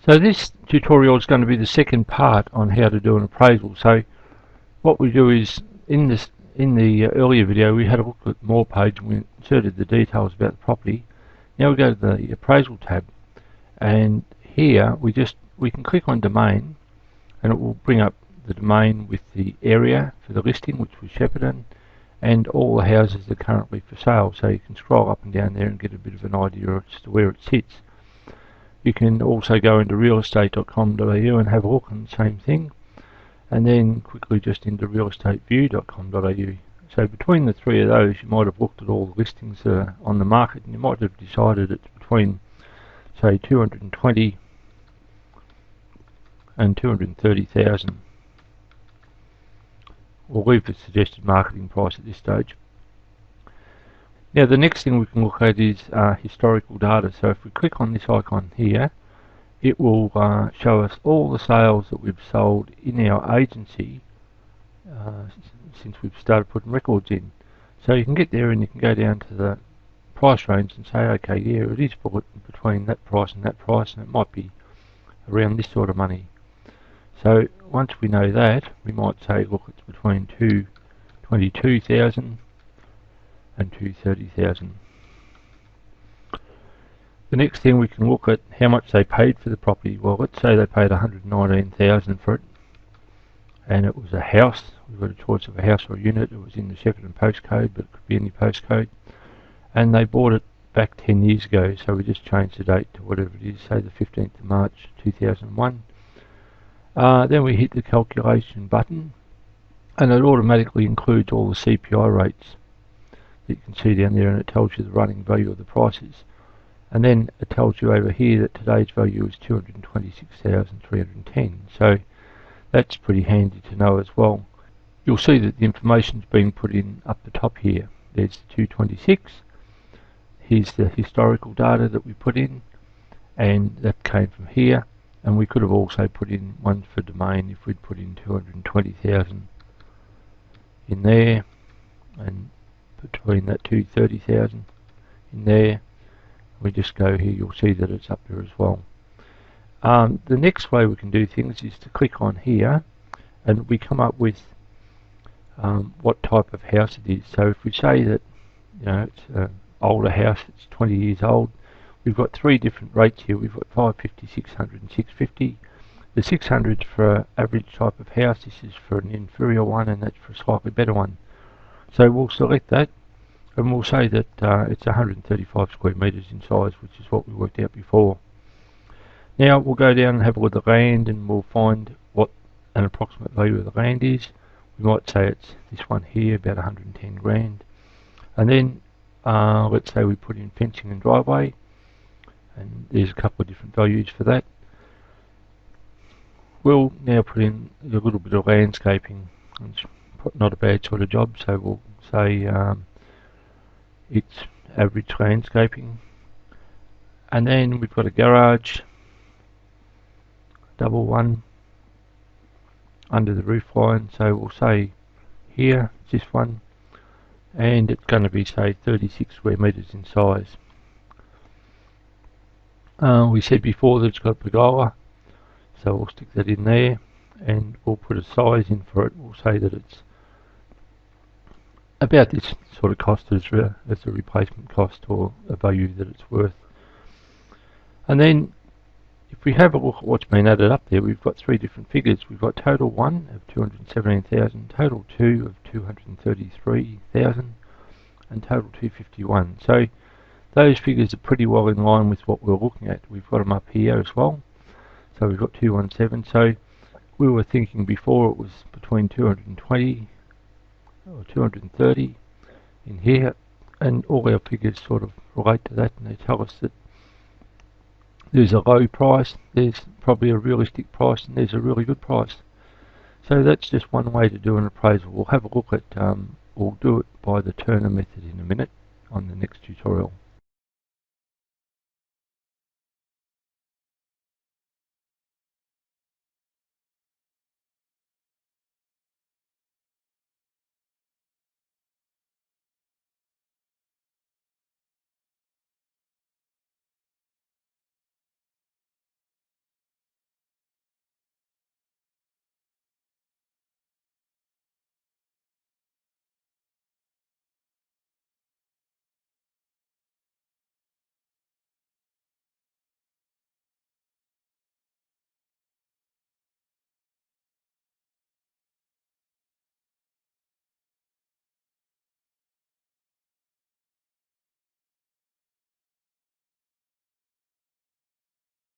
So this tutorial is going to be the second part on how to do an appraisal. So what we do is, in the earlier video we had a look at the More page and we inserted the details about the property. Now we go to the Appraisal tab, and here we can click on Domain, and it will bring up the domain with the area for the listing, which was Shepparton, and all the houses that are currently for sale. So you can scroll up and down there and get a bit of an idea as to where it sits. You can also go into realestate.com.au and have a look on the same thing, and then quickly just into realestateview.com.au. So between the three of those, you might have looked at all the listings that are on the market, and you might have decided it's between, say, 220 and 230,000. We'll leave the suggested marketing price at this stage. Now the next thing we can look at is historical data. So if we click on this icon here, it will show us all the sales that we've sold in our agency since we've started putting records in. So you can get there and you can go down to the price range and say, okay, yeah, it is between that price, and it might be around this sort of money. So once we know that, we might say, look, it's between 222,000 and 230,000. The next thing, we can look at how much they paid for the property. Well, let's say they paid 119,000 for it, and it was a house. We've got a choice of a house or a unit. It was in the Shepparton postcode, but it could be any postcode, and they bought it back 10 years ago. So we just changed the date to whatever it is, say the 15th of March 2001. Then we hit the calculation button, and it automatically includes all the CPI rates that you can see down there, and it tells you the running value of the prices. And then it tells you over here that today's value is 226,310. So that's pretty handy to know as well. You'll see that the information's been put in up the top here. There's the 226. Here's the historical data that we put in, and that came from here. And we could have also put in one for domain if we'd put in 220,000 in there, and between that 230,000 in there. We just go here, you'll see that it's up there as well. The next way we can do things is to click on here, and we come up with what type of house it is. So if we say that, you know, it's an older house, it's 20 years old, we've got three different rates here. We've got 550, 600 and 650. The 600 is for an average type of house. This is for an inferior one, and that's for a slightly better one. So we'll select that, and we'll say that it's 135 square metres in size, which is what we worked out before. Now we'll go down and have a look at the land, and we'll find what an approximate value of the land is. We might say it's this one here, about 110 grand. And then let's say we put in fencing and driveway, and there's a couple of different values for that. We'll now put in a little bit of landscaping. It's not a bad sort of job, so we'll say it's average landscaping. And then we've got a garage, double one, under the roof line. So we'll say here, it's this one, and it's going to be, say, 36 square metres in size. We said before that it's got a pergola, so we'll stick that in there, and we'll put a size in for it. We'll say that it's about this sort of cost as a replacement cost, or a value that it's worth. And then if we have a look at what's been added up there, we've got three different figures. We've got total 1 of 217,000, total 2 of 233,000, and total 251. So those figures are pretty well in line with what we're looking at. We've got them up here as well. So we've got 217. So we were thinking before it was between 220 or 230 in here, and all our figures sort of relate to that, and they tell us that there's a low price, there's probably a realistic price, and there's a really good price. So that's just one way to do an appraisal. We'll have a look at, we'll do it by the Turner method in a minute on the next tutorial.